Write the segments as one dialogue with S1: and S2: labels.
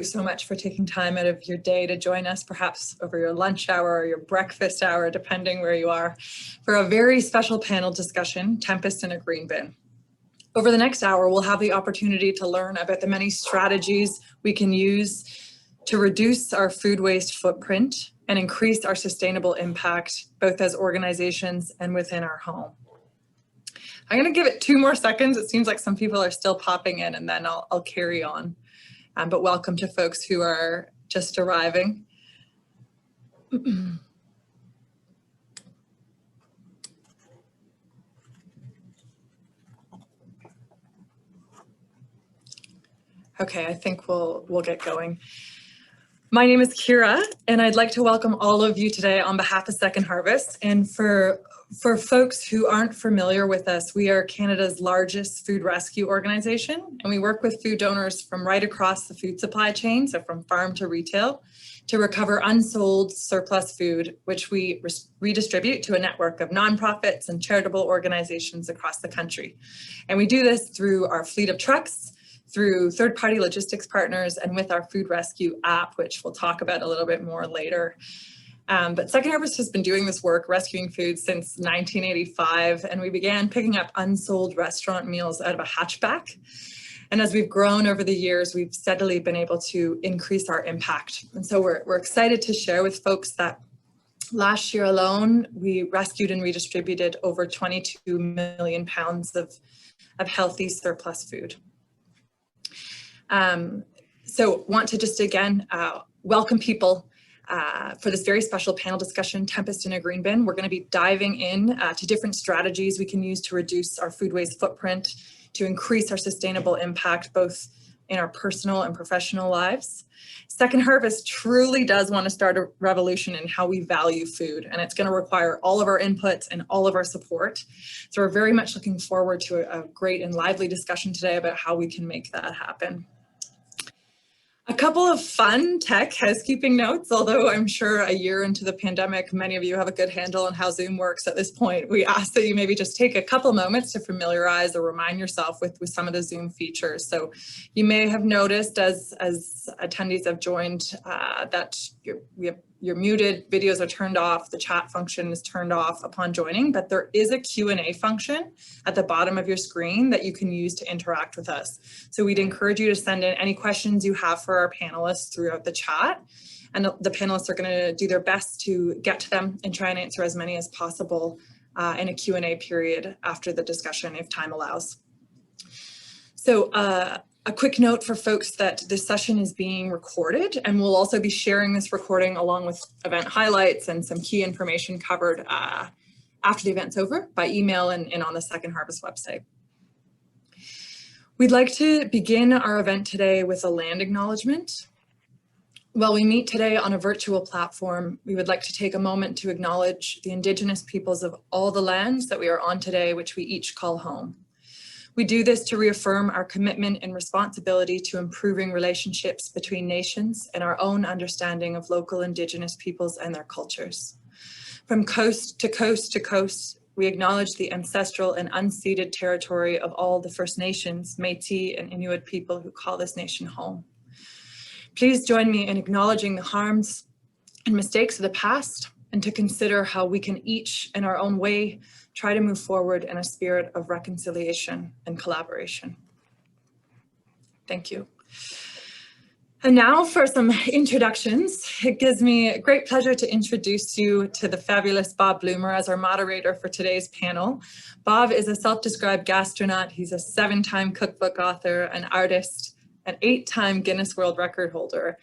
S1: so much for taking time out of your day to join us, perhaps over your lunch hour or your breakfast hour, depending where you are, for a very special panel discussion, Tempest in a Green Bin. Over the next hour, we'll have the opportunity to learn about the many strategies we can use to reduce our food waste footprint and increase our sustainable impact, both as organizations and within our home. I'm going to give it 2 more seconds. It seems like some people are still popping in, and then I'll carry on. But welcome to folks who are just arriving. Okay, I think we'll get going. My name is Kira, and I'd like to welcome all of you today on behalf of Second Harvest. And for folks who aren't familiar with us, we are Canada's largest food rescue organization, and we work with food donors from right across the food supply chain, so from farm to retail, to recover unsold surplus food, which we redistribute to a network of nonprofits and charitable organizations across the country. And we do this through our fleet of trucks, through third-party logistics partners, and with our food rescue app, which we'll talk about a little bit more later. But Second Harvest has been doing this work, rescuing food, since 1985, and we began picking up unsold restaurant meals out of a hatchback. And as we've grown over the years, we've steadily been able to increase our impact. And so we're excited to share with folks that last year alone, we rescued and redistributed over 22 million pounds of healthy surplus food. So want to just again welcome people for this very special panel discussion, Tempest in a Green Bin. We're going to be diving in to different strategies we can use to reduce our food waste footprint, to increase our sustainable impact, both in our personal and professional lives. Second Harvest truly does want to start a revolution in how we value food, and it's going to require all of our inputs and all of our support. So we're very much looking forward to a great and lively discussion today about how we can make that happen. A couple of fun tech housekeeping notes, although I'm sure a year into the pandemic, many of you have a good handle on how Zoom works at this point. We ask that you maybe just take a couple moments to familiarize or remind yourself with some of the Zoom features. So you may have noticed as attendees have joined that you're muted, videos are turned off, the chat function is turned off upon joining, but there is a Q&A function at the bottom of your screen that you can use to interact with us. So we'd encourage you to send in any questions you have for our panelists throughout the chat, and the panelists are going to do their best to get to them and try and answer as many as possible in a Q&A period after the discussion if time allows. So a quick note for folks that this session is being recorded, and we'll also be sharing this recording along with event highlights and some key information covered after the event's over by email and on the Second Harvest website. We'd like to begin our event today with a land acknowledgement. While we meet today on a virtual platform, we would like to take a moment to acknowledge the Indigenous peoples of all the lands that we are on today, which we each call home. We do this to reaffirm our commitment and responsibility to improving relationships between nations and our own understanding of local Indigenous peoples and their cultures. From coast to coast to coast, we acknowledge the ancestral and unceded territory of all the First Nations, Métis, and Inuit people who call this nation home. Please join me in acknowledging the harms and mistakes of the past, and to consider how we can each, in our own way, try to move forward in a spirit of reconciliation and collaboration. Thank you. And now for some introductions. It gives me great pleasure to introduce you to the fabulous Bob Bloomer as our moderator for today's panel. Bob is a self-described gastronaut. He's a 7-time cookbook author, an artist, an 8-time Guinness World Record holder.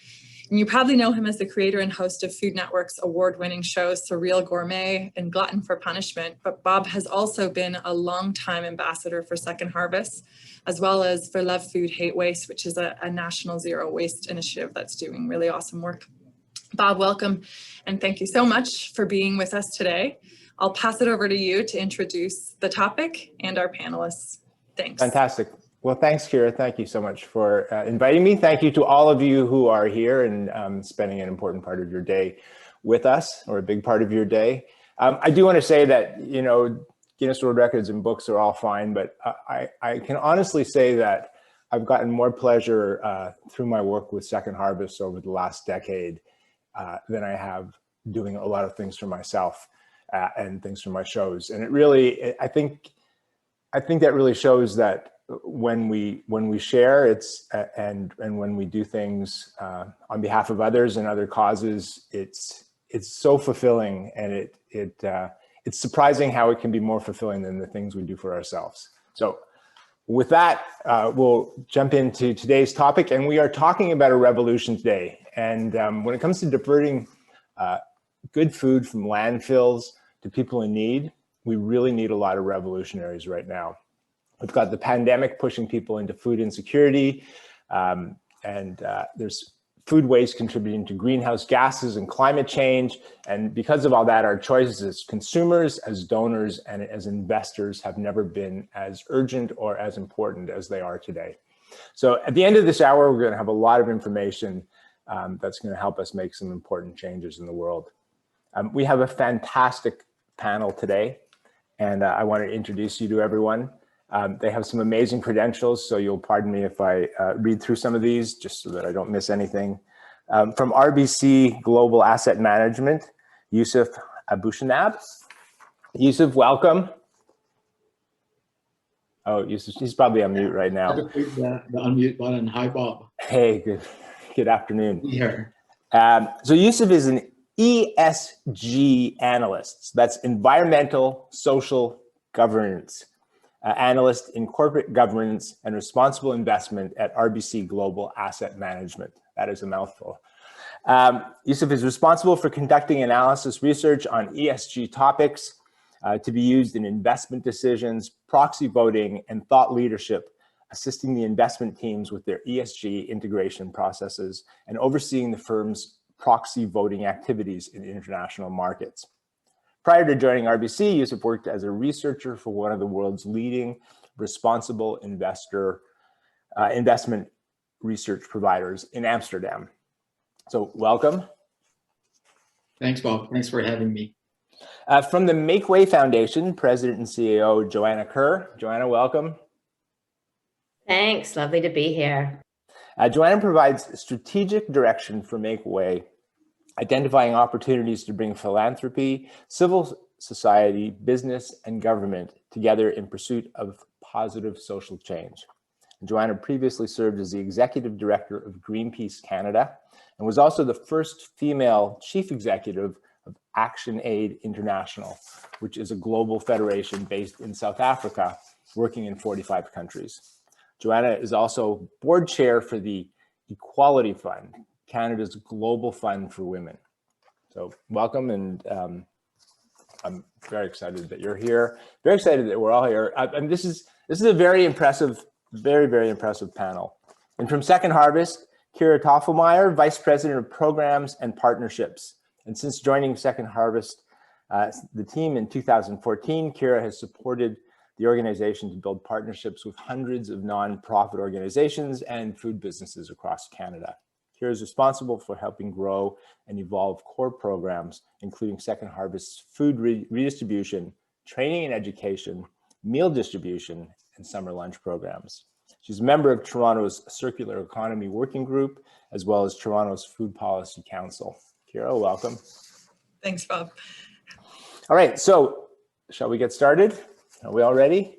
S1: And you probably know him as the creator and host of Food Network's award-winning shows Surreal Gourmet and Glutton for Punishment, but Bob has also been a long-time ambassador for Second Harvest, as well as for Love Food, Hate Waste, which is a national zero waste initiative that's doing really awesome work. Bob, welcome, and thank you so much for being with us today. I'll pass it over to you to introduce the topic and our panelists. Thanks.
S2: Fantastic. Well, thanks, Kira. Thank you so much for inviting me. Thank you to all of you who are here and spending an important part of your day with us, or a big part of your day. I do want to say that, you know, Guinness World Records and books are all fine, but I can honestly say that I've gotten more pleasure through my work with Second Harvest over the last decade than I have doing a lot of things for myself and things for my shows. And it really, I think that really shows that when we share, and when we do things on behalf of others and other causes, it's so fulfilling, and it's surprising how it can be more fulfilling than the things we do for ourselves. So with that, we'll jump into today's topic, and we are talking about a revolution today. And when it comes to diverting good food from landfills to people in need, we really need a lot of revolutionaries right now. We've got the pandemic pushing people into food insecurity, and there's food waste contributing to greenhouse gases and climate change. And because of all that, our choices as consumers, as donors, and as investors have never been as urgent or as important as they are today. So at the end of this hour, we're going to have a lot of information that's going to help us make some important changes in the world. We have a fantastic panel today, and I want to introduce you to everyone. They have some amazing credentials, so you'll pardon me if I read through some of these just so that I don't miss anything. From RBC Global Asset Management, Yusuf Abushanab. Yusuf, welcome. Oh, Yusuf, he's probably on mute right now.
S3: The unmute button. Hi, Bob.
S2: Hey, good afternoon.
S3: Here.
S2: So Yusuf is an ESG analyst. That's environmental, social governance. Analyst in corporate governance and responsible investment at RBC Global Asset Management. That is a mouthful. Yusuf is responsible for conducting analysis research on ESG topics to be used in investment decisions, proxy voting, and thought leadership, assisting the investment teams with their ESG integration processes and overseeing the firm's proxy voting activities in international markets. Prior to joining RBC, Yusuf worked as a researcher for one of the world's leading responsible investment research providers in Amsterdam. So welcome.
S3: Thanks, Bob. Thanks for having me.
S2: From the Make Way Foundation, President and CEO Joanna Kerr. Joanna, welcome.
S4: Thanks. Lovely to be here.
S2: Joanna provides strategic direction for Make Way, identifying opportunities to bring philanthropy, civil society, business, and government together in pursuit of positive social change. Joanna previously served as the executive director of Greenpeace Canada and was also the first female chief executive of Action Aid International, which is a global federation based in South Africa, working in 45 countries. Joanna is also board chair for the Equality Fund, Canada's global fund for women. So welcome, and I'm very excited that you're here. Very excited that we're all here. And this is a very impressive, very impressive panel. And from Second Harvest, Kira Toffelmeyer, Vice President of Programs and Partnerships. And since joining Second Harvest, the team in 2014, Kira has supported the organization to build partnerships with hundreds of nonprofit organizations and food businesses across Canada. Kira is responsible for helping grow and evolve core programs, including Second Harvest's food redistribution, training and education, meal distribution, and summer lunch programs. She's a member of Toronto's Circular Economy Working Group, as well as Toronto's Food Policy Council. Kira, welcome.
S1: Thanks, Bob.
S2: All right, so shall we get started? Are we all ready?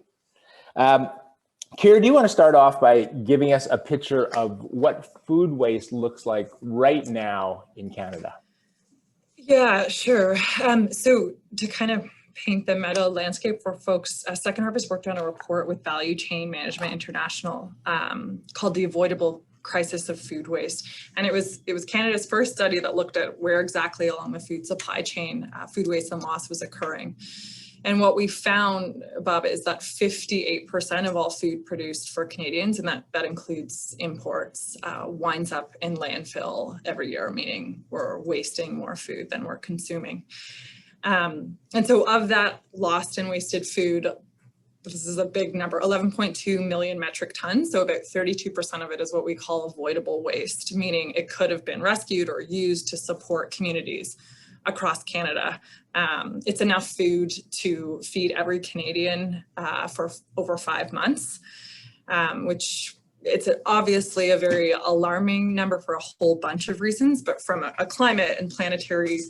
S2: Kira, do you want to start off by giving us a picture of what food waste looks like right now in Canada?
S1: Yeah, sure. So to kind of paint the meta landscape for folks, Second Harvest worked on a report with Value Chain Management International called The Avoidable Crisis of Food Waste. And it was Canada's first study that looked at where exactly along the food supply chain food waste and loss was occurring. And what we found, Bob, is that 58% of all food produced for Canadians, and that includes imports, winds up in landfill every year, meaning we're wasting more food than we're consuming. And so of that lost and wasted food, this is a big number, 11.2 million metric tons. So about 32% of it is what we call avoidable waste, meaning it could have been rescued or used to support communities across Canada. It's enough food to feed every Canadian for over 5 months, which it's obviously a very alarming number for a whole bunch of reasons, but from a climate and planetary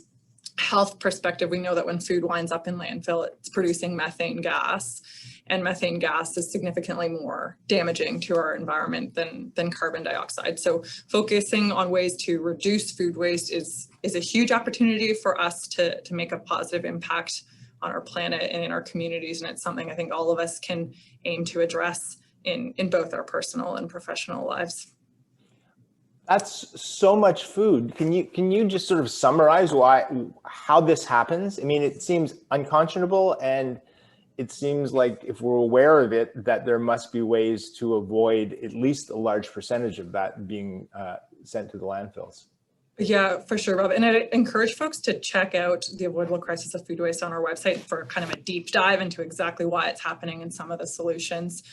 S1: health perspective, we know that when food winds up in landfill, it's producing methane gas, and methane gas is significantly more damaging to our environment than carbon dioxide. So focusing on ways to reduce food waste is a huge opportunity for us to make a positive impact on our planet and in our communities. And it's something I think all of us can aim to address in both our personal and professional lives.
S2: That's so much food. Can you just sort of summarize how this happens? I mean, it seems unconscionable, and it seems like if we're aware of it, that there must be ways to avoid at least a large percentage of that being sent to the landfills.
S1: Yeah, for sure, Rob. And I encourage folks to check out the Avoidable Crisis of Food Waste on our website for kind of a deep dive into exactly why it's happening and some of the solutions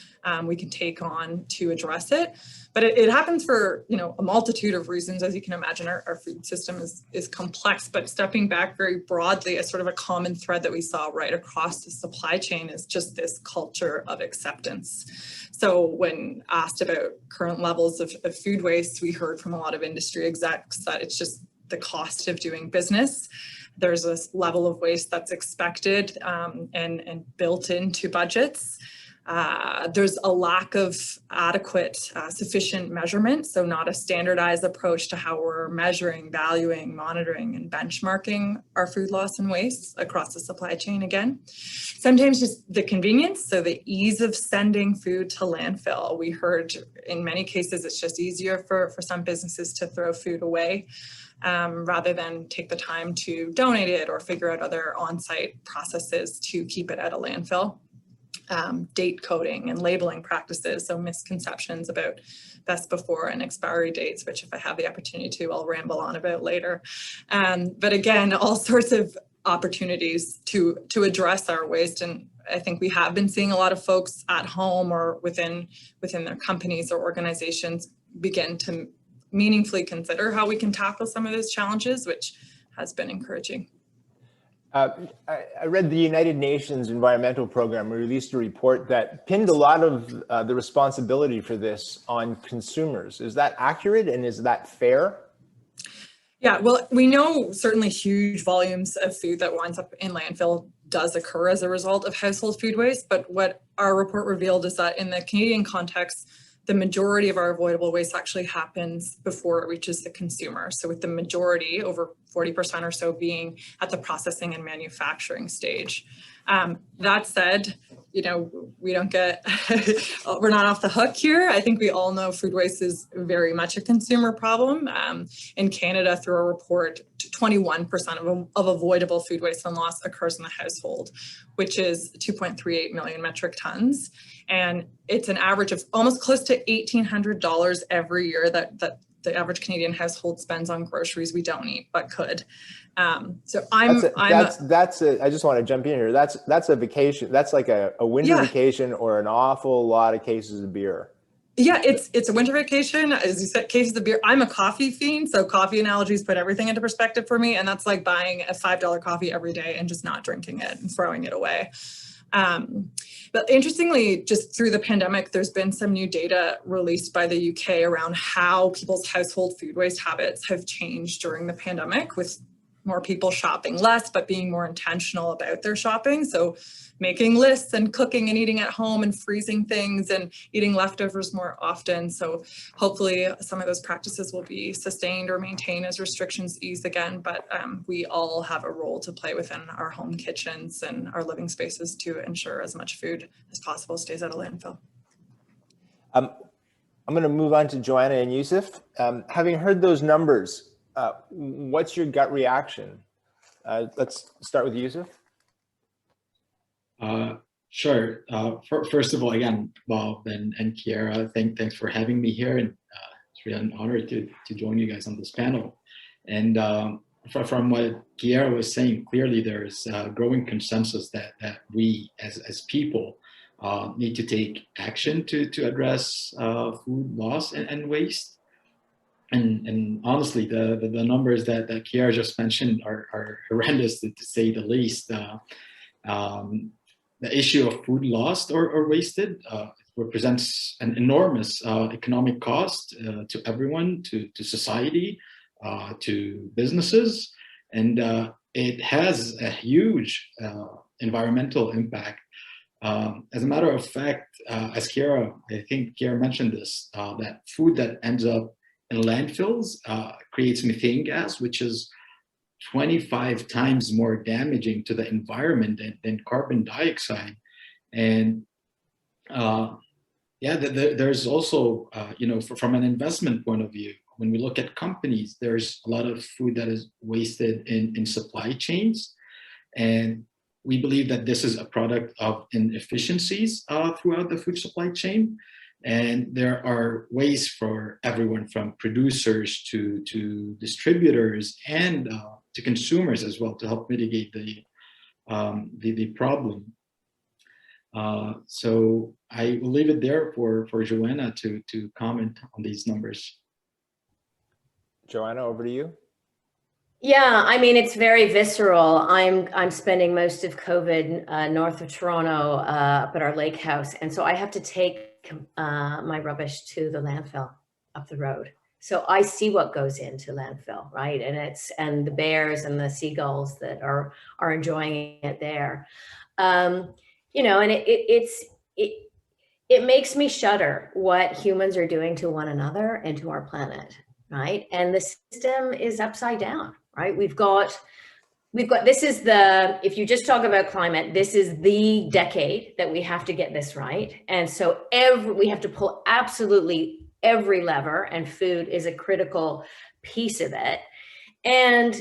S1: we can take on to address it. But it happens for, a multitude of reasons. As you can imagine, our food system is complex, but stepping back very broadly, as sort of a common thread that we saw right across the supply chain is just this culture of acceptance. So when asked about current levels of food waste, we heard from a lot of industry execs that it's just the cost of doing business. There's this level of waste that's expected and built into budgets. There's a lack of adequate, sufficient measurement, so not a standardized approach to how we're measuring, valuing, monitoring, and benchmarking our food loss and waste across the supply chain again. Sometimes just the convenience, so the ease of sending food to landfill. We heard in many cases it's just easier for some businesses to throw food away rather than take the time to donate it or figure out other on-site processes to keep it at a landfill. Date coding and labeling practices, so misconceptions about best before and expiry dates, which if I have the opportunity to, I'll ramble on about later. But again, all sorts of opportunities to address our waste. And I think we have been seeing a lot of folks at home or within their companies or organizations begin to meaningfully consider how we can tackle some of those challenges, which has been encouraging.
S2: I read the United Nations Environmental Program released a report that pinned a lot of the responsibility for this on consumers. Is that accurate, and is that fair?
S1: Yeah, well, we know certainly huge volumes of food that winds up in landfill does occur as a result of household food waste. But what our report revealed is that in the Canadian context, the majority of our avoidable waste actually happens before it reaches the consumer. So with the majority, over 40% or so, being at the processing and manufacturing stage. That said, we don't get, we're not off the hook here. I think we all know food waste is very much a consumer problem. In Canada, through a report, 21% of avoidable food waste and loss occurs in the household, which is 2.38 million metric tons. And it's an average of almost close to $1,800 every year that the average Canadian household spends on groceries we don't eat but could. So I just want to jump in here. That's a vacation. That's like a winter vacation or an awful lot of cases of beer. Yeah, it's a winter vacation. As you said, cases of beer. I'm a coffee fiend, so coffee analogies put everything into perspective for me. And that's like buying a $5 coffee every day and just not drinking it and throwing it away. But interestingly, just through the pandemic, there's been some new data released by the UK around how people's household food waste habits have changed during the pandemic, with more people shopping less, but being more intentional about their shopping. So making lists and cooking and eating at home and freezing things and eating leftovers more often. So hopefully some of those practices will be sustained or maintained as restrictions ease again. But we all have a role to play within our home kitchens and our living spaces to ensure as much food as possible stays out of landfill.
S2: I'm going to move on to Joanna and Yusuf. Having heard those numbers, what's your gut reaction? Let's start with Yusuf.
S3: Sure. First of all, again, Bob and Kiara, thanks for having me here, and it's really an honor to join you guys on this panel. And from what Kiara was saying, clearly there is a growing consensus that we as people need to take action to address food loss and waste. And honestly, the numbers that Kiara just mentioned are horrendous, to say the least. The issue of food lost or wasted represents an enormous economic cost to everyone, to society, to businesses, and it has a huge environmental impact. As a matter of fact, as Kiera, I think Kiera mentioned this, that food that ends up in landfills creates methane gas, which is 25 times more damaging to the environment than carbon dioxide. And yeah, there's also, from an investment point of view, when we look at companies, there's a lot of food that is wasted in supply chains. And we believe that this is a product of inefficiencies throughout the food supply chain. And there are ways for everyone from producers to distributors and to consumers as well to help mitigate the problem. So I will leave it there for Joanna to comment on these numbers.
S2: Joanna, over to you.
S4: Yeah, I mean, it's very visceral. I'm spending most of COVID north of Toronto up at our lake house. And so I have to take my rubbish to the landfill up the road. So I see what goes into landfill, right? And the bears and the seagulls that are enjoying it there. And it makes me shudder what humans are doing to one another and to our planet, right? And the system is upside down, right? We've got, this is if you just talk about climate, this is the decade that we have to get this right. And so we have to pull absolutely every lever, and food is a critical piece of it. And,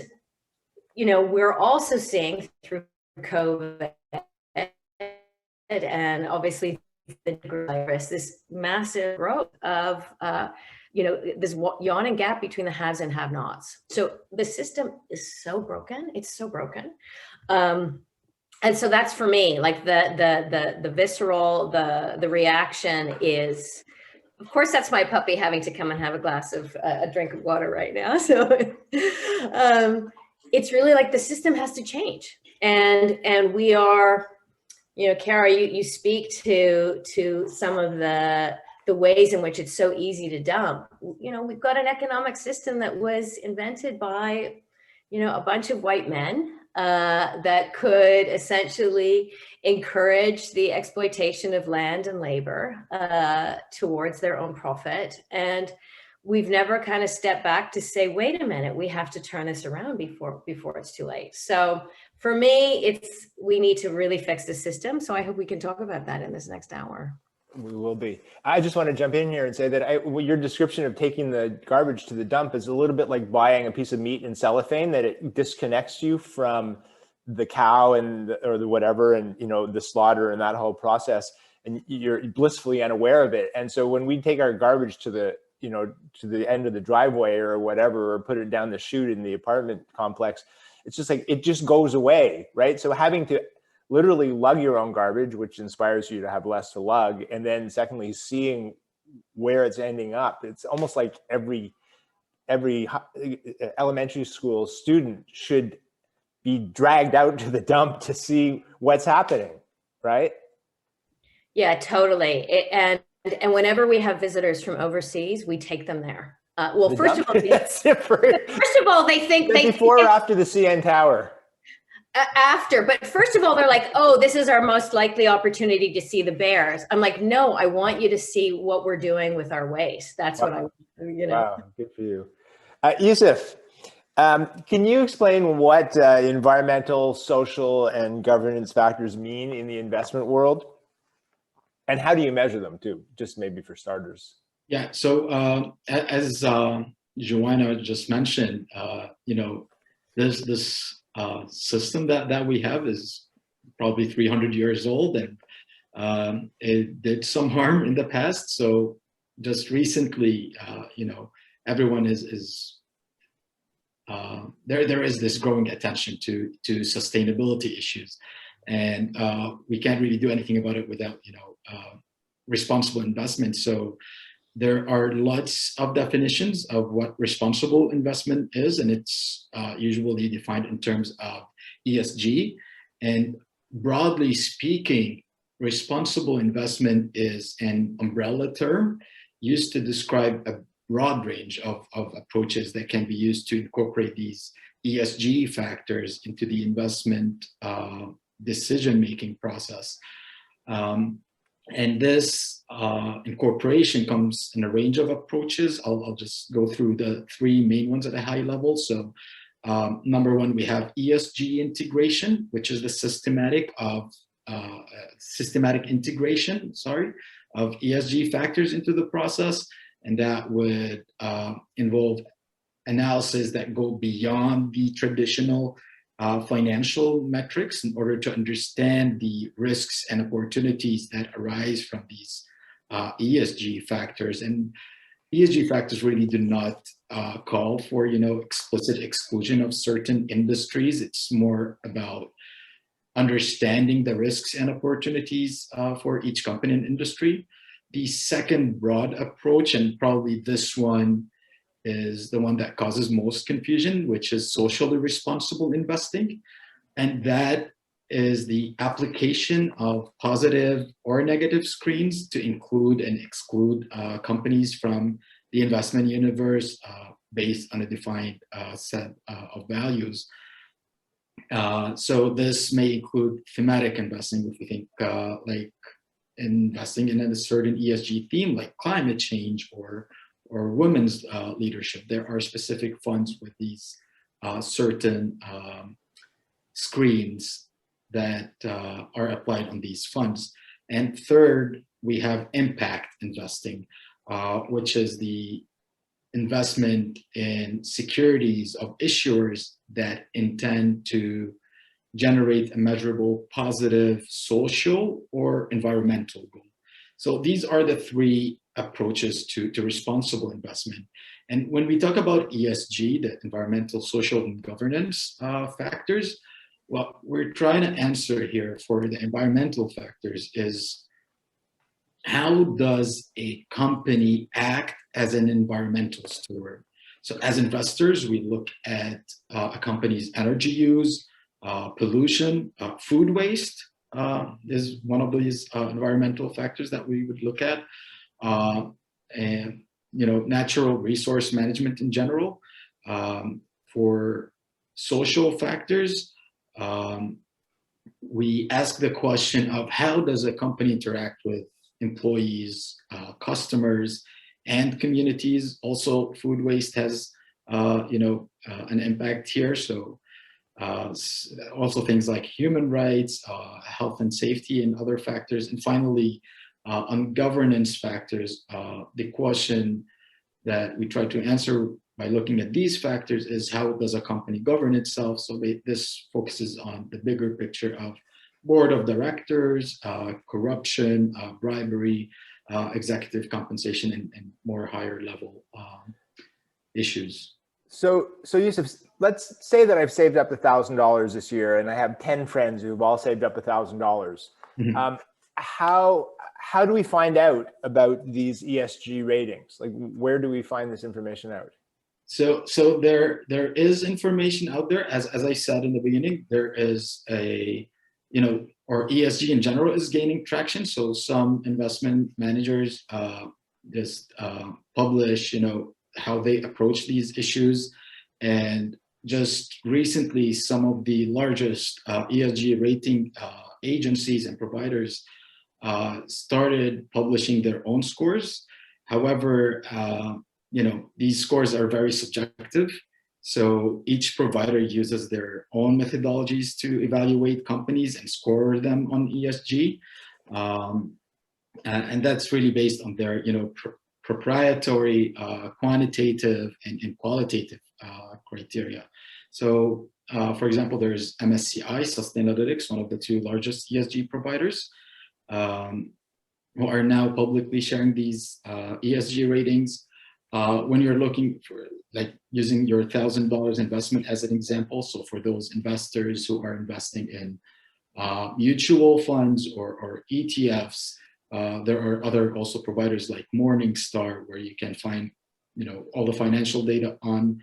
S4: we're also seeing through COVID and obviously the virus, this massive growth of, this yawning gap between the haves and have-nots. So the system is so broken. It's so broken. And so that's for me, like the visceral, the reaction is, of course, that's my puppy having to come and have a drink of water right now. So it's really like the system has to change. And we are, Kara, you speak to some of the ways in which it's so easy to dump. We've got an economic system that was invented by, a bunch of white men that could essentially encourage the exploitation of land and labor towards their own profit. And we've never kind of stepped back to say, wait a minute, we have to turn this around before it's too late. So for me, we need to really fix the system. So I hope we can talk about that in this next hour.
S2: We will be. I just want to jump in here and say that your description of taking the garbage to the dump is a little bit like buying a piece of meat in cellophane, that it disconnects you from the cow or the whatever, and the slaughter and that whole process, and you're blissfully unaware of it. And so when we take our garbage to the end of the driveway or whatever, or put it down the chute in the apartment complex, it's just like it just goes away, right? So having to literally lug your own garbage, which inspires you to have less to lug. And then secondly, seeing where it's ending up. It's almost like every elementary school student should be dragged out to the dump to see what's happening, right?
S4: Yeah, totally. And whenever we have visitors from overseas, we take them there. First of all, they think
S2: before or after the CN Tower.
S4: After, but first of all, they're like, oh, this is our most likely opportunity to see the bears. I'm like, no, I want you to see what we're doing with our waste. That's what I want.
S2: Wow, good for you. Yusuf, can you explain what environmental, social, and governance factors mean in the investment world? And how do you measure them too? Just maybe for starters.
S3: Yeah, so as Joanna just mentioned, there's this system that we have is probably 300 years old, and it did some harm in the past. So just recently, everyone is there is this growing attention to sustainability issues, and we can't really do anything about it without responsible investment. So there are lots of definitions of what responsible investment is, and it's usually defined in terms of ESG. And broadly speaking, responsible investment is an umbrella term used to describe a broad range of approaches that can be used to incorporate these ESG factors into the investment decision-making process. And this incorporation comes in a range of approaches. I'll just go through the three main ones at a high level. So number one, we have ESG integration, which is the systematic integration, of ESG factors into the process. And that would involve analysis that go beyond the traditional financial metrics in order to understand the risks and opportunities that arise from these ESG factors. And ESG factors really do not call for, explicit exclusion of certain industries. It's more about understanding the risks and opportunities for each company and industry. The second broad approach, and probably this one is the one that causes most confusion, which is socially responsible investing. And that is the application of positive or negative screens to include and exclude companies from the investment universe based on a defined set of values. So this may include thematic investing, if we think like investing in a certain ESG theme like climate change or women's leadership. There are specific funds with these certain screens that are applied on these funds. And third, we have impact investing, which is the investment in securities of issuers that intend to generate a measurable positive social or environmental goal. So these are the three approaches to responsible investment. And when we talk about ESG, the environmental, social, and governance factors, what we're trying to answer here for the environmental factors is, how does a company act as an environmental steward? So as investors, we look at a company's energy use, pollution, food waste is one of these environmental factors that we would look at, and natural resource management in general. For social factors, we ask the question of, how does a company interact with employees, customers, and communities? Also, food waste has an impact here. So also things like human rights, health and safety, and other factors. And finally, on governance factors, the question that we try to answer by looking at these factors is, how does a company govern itself? So this focuses on the bigger picture of board of directors, corruption, bribery, executive compensation, and more higher level issues.
S2: So Yusuf, let's say that I've saved up $1,000 this year, and I have 10 friends who've all saved up $1,000. Mm-hmm. How do we find out about these ESG ratings? Like, where do we find this information out?
S3: So there is information out there. As I said in the beginning, there is or ESG in general is gaining traction. So some investment managers just publish, how they approach these issues. And just recently, some of the largest ESG rating agencies and providers started publishing their own scores. However, these scores are very subjective. So each provider uses their own methodologies to evaluate companies and score them on ESG. And that's really based on their, proprietary quantitative and qualitative criteria. So for example, there's MSCI, Sustainalytics, one of the two largest ESG providers, who are now publicly sharing these ESG ratings. When you're looking for, like, using your $1,000 investment as an example, so for those investors who are investing in mutual funds or ETFs, there are other also providers like Morningstar, where you can find, all the financial data on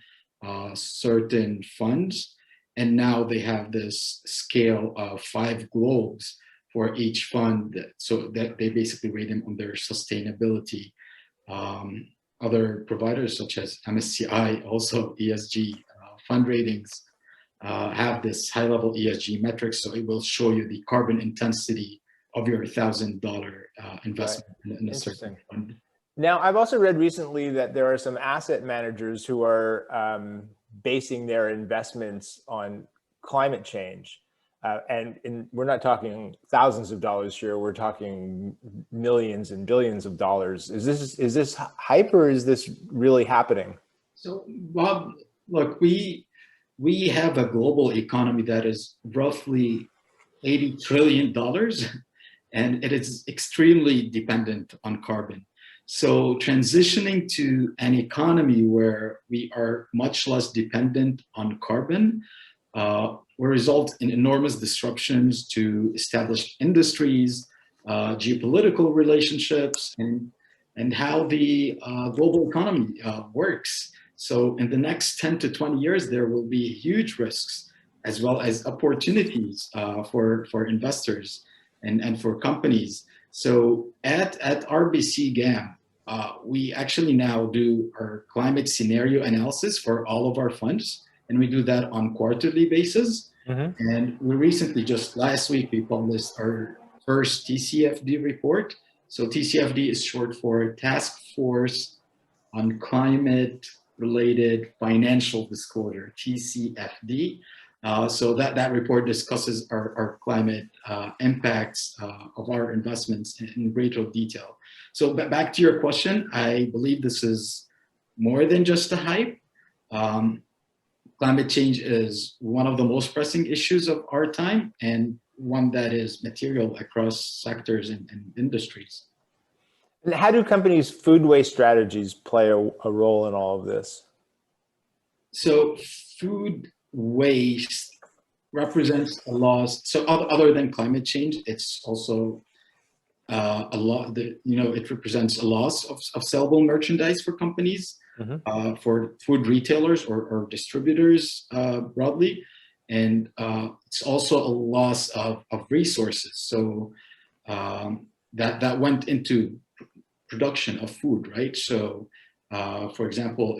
S3: certain funds. And now they have this scale of 5 globes for each fund, so that they basically rate them on their sustainability. Other providers such as MSCI, also ESG fund ratings, have this high-level ESG metrics, so it will show you the carbon intensity of your $1,000 investment in a certain fund.
S2: Now, I've also read recently that there are some asset managers who are basing their investments on climate change. We're not talking thousands of dollars here, we're talking millions and billions of dollars. Is this hype, or is this really happening?
S3: So, Bob, look, we have a global economy that is roughly $80 trillion, and it is extremely dependent on carbon. So transitioning to an economy where we are much less dependent on carbon will result in enormous disruptions to established industries, geopolitical relationships, and how the global economy works. So in the next 10 to 20 years, there will be huge risks as well as opportunities for investors and for companies. So at RBC GAM, we actually now do our climate scenario analysis for all of our funds, and we do that on quarterly basis. Mm-hmm. And we recently, just last week, we published our first TCFD report. So TCFD is short for Task Force on Climate-Related Financial Disclosure, TCFD. So that report discusses our climate impacts of our investments in greater detail. So back to your question, I believe this is more than just a hype. Climate change is one of the most pressing issues of our time, and one that is material across sectors and industries.
S2: And how do companies' food waste strategies play a role in all of this?
S3: So food waste represents a loss. So other than climate change, it's also a lot. It represents a loss of sellable merchandise for companies, mm-hmm. For food retailers or distributors broadly, and it's also a loss of resources. So that went into production of food, right? So, for example,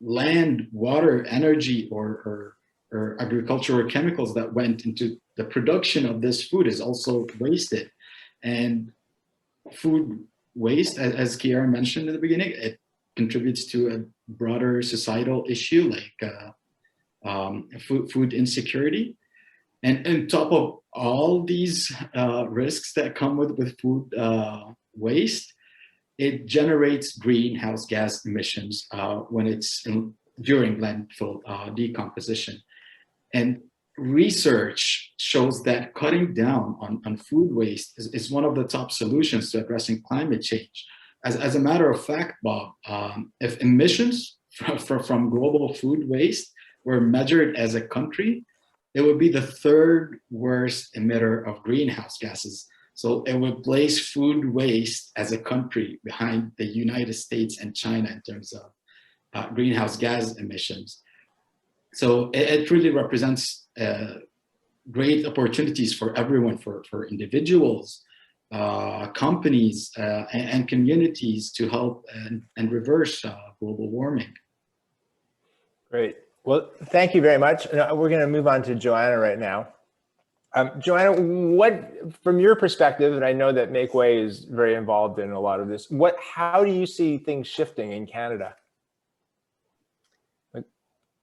S3: land, water, energy, or agricultural chemicals that went into the production of this food is also wasted. And food waste, as Kiara mentioned in the beginning, it contributes to a broader societal issue like food insecurity. And on top of all these risks that come with food waste, it generates greenhouse gas emissions when it's during landfill decomposition. And research shows that cutting down on food waste is one of the top solutions to addressing climate change. As a matter of fact, Bob, if emissions from global food waste were measured as a country, it would be the third worst emitter of greenhouse gases. So it would place food waste as a country behind the United States and China in terms of greenhouse gas emissions. So it really represents great opportunities for everyone, for individuals, companies, and communities to help and reverse global warming.
S2: Great. Well, thank you very much. We're going to move on to Joanna right now. Joanna, what, from your perspective, and I know that Make Way is very involved in a lot of this, how do you see things shifting in Canada?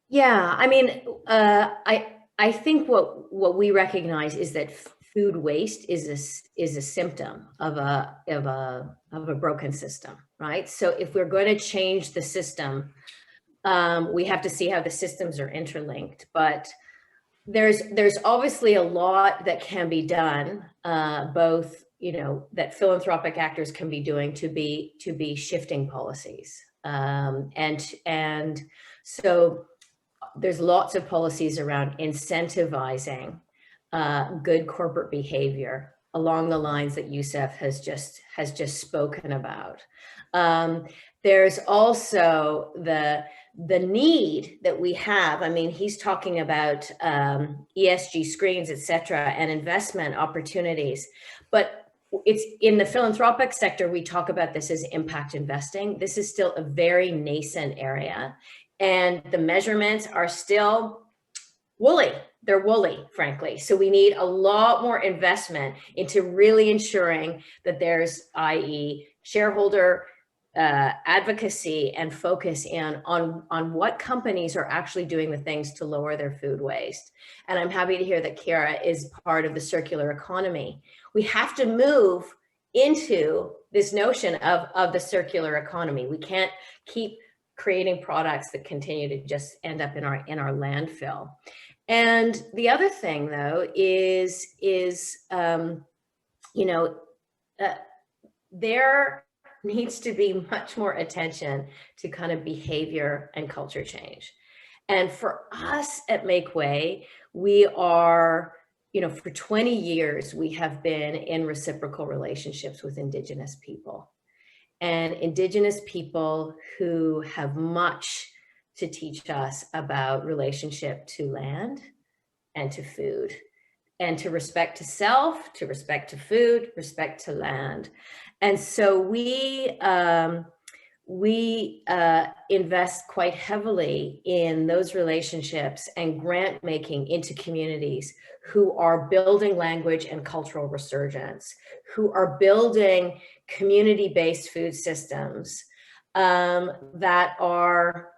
S4: Yeah, I mean, I think what we recognize is that food waste is a symptom of a broken system, right? So if we're going to change the system, we have to see how the systems are interlinked. But there's obviously a lot that can be done, both that philanthropic actors can be doing to be shifting policies, and so there's lots of policies around incentivizing good corporate behavior along the lines that Youssef has just spoken about. There's also the need that we have. I mean, he's talking about ESG screens, et cetera, and investment opportunities. But it's in the philanthropic sector, we talk about this as impact investing. This is still a very nascent area. And the measurements are still woolly. They're woolly, frankly. So we need a lot more investment into really ensuring that there's, i.e., shareholder advocacy and focus in on what companies are actually doing the things to lower their food waste. And I'm happy to hear that Chiara is part of the circular economy. We have to move into this notion of the circular economy. We can't keep creating products that continue to just end up in our landfill. And the other thing, though, is there needs to be much more attention to kind of behavior and culture change. And for us at Make Way, we are, for 20 years, we have been in reciprocal relationships with Indigenous people. And Indigenous people who have much to teach us about relationship to land and to food, and to respect to self, to respect to food, respect to land. And so we invest quite heavily in those relationships and grant making into communities who are building language and cultural resurgence, who are building community-based food systems that are,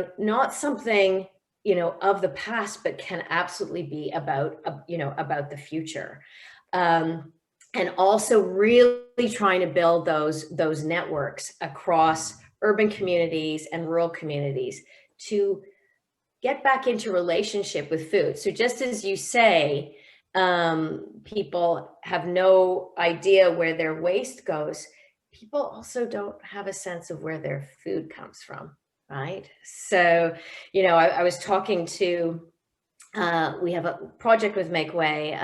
S4: not something, of the past, but can absolutely be about, about the future. And also really trying to build those networks across urban communities and rural communities to get back into relationship with food. So just as you say, people have no idea where their waste goes, people also don't have a sense of where their food comes from, right? So, I was talking to, we have a project with Make Way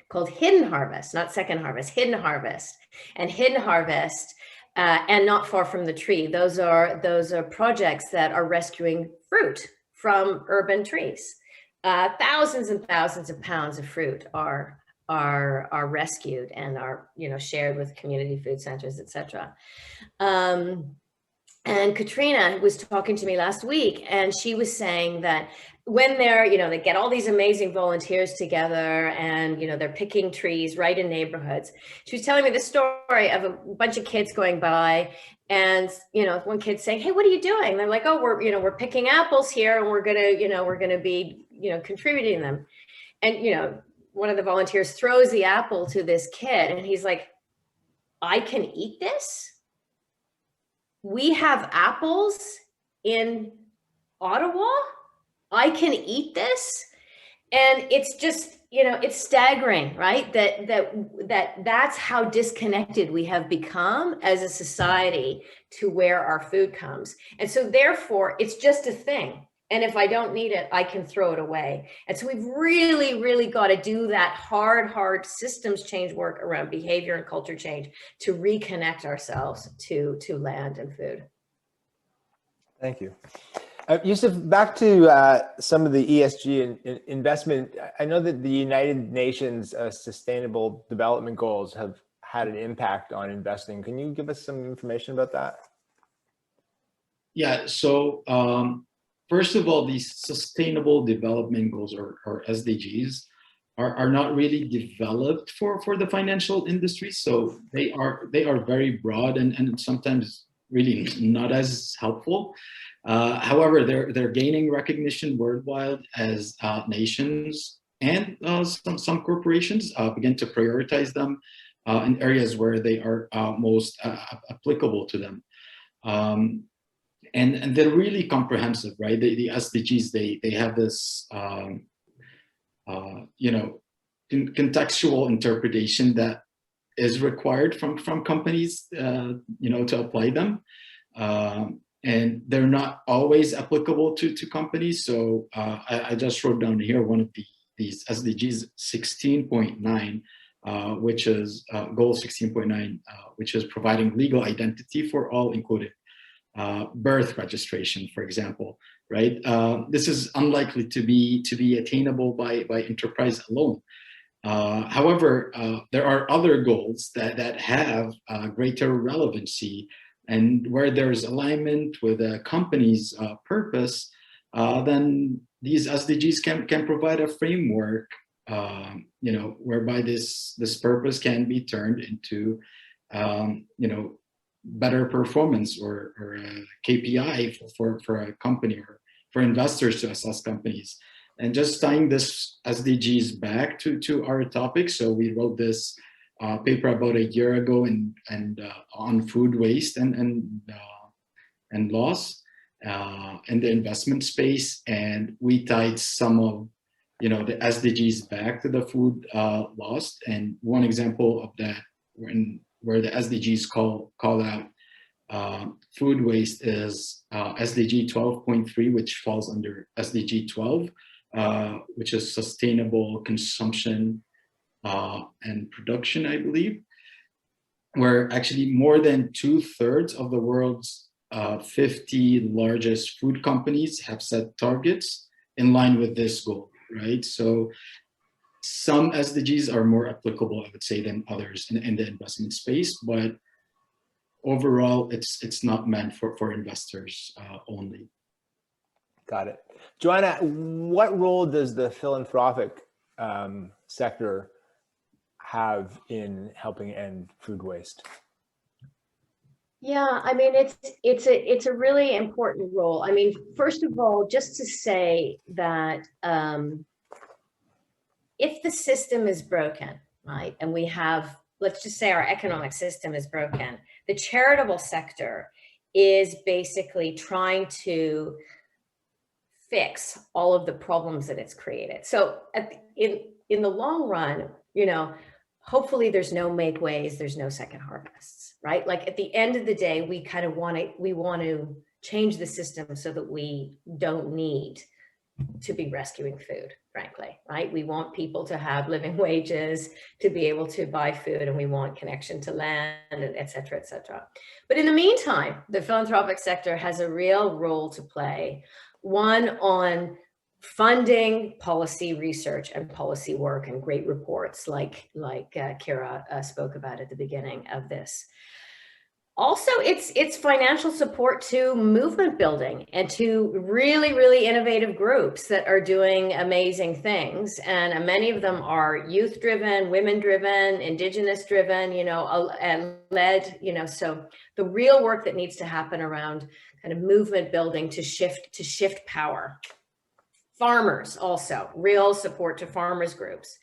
S4: called Hidden Harvest, not Second Harvest, Hidden Harvest. And Hidden Harvest and Not Far From the Tree, those are projects that are rescuing fruit from urban trees. Thousands and thousands of pounds of fruit are rescued and are shared with community food centers, et cetera. And Katrina was talking to me last week, and she was saying that when they're, they get all these amazing volunteers together and, they're picking trees right in neighborhoods. She was telling me the story of a bunch of kids going by and, one kid saying, "Hey, what are you doing?" And they're like, "Oh, we're picking apples here and we're going to be, contributing them." And, one of the volunteers throws the apple to this kid and he's like, "I can eat this? We have apples in Ottawa? I can eat this?" And it's just, it's staggering, right? That's how disconnected we have become as a society to where our food comes. And so therefore, it's just a thing. And if I don't need it, I can throw it away. And so we've really, really got to do that hard systems change work around behavior and culture change to reconnect ourselves to land and food.
S2: Thank you. Yusuf, back to some of the ESG investment. I know that the United Nations Sustainable Development Goals have had an impact on investing. Can you give us some information about that?
S3: Yeah, so first of all, these Sustainable Development Goals, or SDGs, are not really developed for the financial industry. So they are very broad and sometimes really not as helpful. However, they're gaining recognition worldwide as nations and some corporations begin to prioritize them in areas where they are most applicable to them. And they're really comprehensive, right? The SDGs, they have this, contextual interpretation that is required from companies, to apply them. And they're not always applicable to companies. So I just wrote down here one of these SDGs 16.9, which is goal 16.9, which is providing legal identity for all, including birth registration, for example, right? This is unlikely to be attainable by enterprise alone. However, there are other goals that have greater relevancy, and where there's alignment with a company's purpose, then these SDGs can provide a framework, whereby this purpose can be turned into, better performance or a KPI for a company, or for investors to assess companies. And just tying this SDGs back to our topic, so we wrote this paper about a year ago and on food waste and loss in the investment space, and we tied some of the SDGs back to the food loss. And one example of that, where the SDGs call out food waste, is SDG 12.3, which falls under SDG 12, which is sustainable consumption and production, I believe, where actually more than 2/3 of the world's 50 largest food companies have set targets in line with this goal, right? So some SDGs are more applicable, I would say, than others in the investment space, but overall, it's not meant for investors only.
S2: Got it. Joanna, what role does the philanthropic sector have in helping end food waste?
S4: Yeah, I mean, it's a really important role. I mean, first of all, just to say that if the system is broken, right, and we have, let's just say our economic system is broken, the charitable sector is basically trying to fix all of the problems that it's created. So in the long run, hopefully there's no make ways, there's no second harvests, right? Like at the end of the day, we kind of want to change the system so that we don't need to be rescuing food, frankly, right? We want people to have living wages, to be able to buy food, and we want connection to land, et cetera, et cetera. But in the meantime, the philanthropic sector has a real role to play, one on funding policy research and policy work and great reports like Kira spoke about at the beginning of this. Also, it's financial support to movement building and to really, really innovative groups that are doing amazing things. And many of them are youth driven, women driven, indigenous driven, and led, so the real work that needs to happen around kind of movement building to shift power. Farmers also, real support to farmers groups.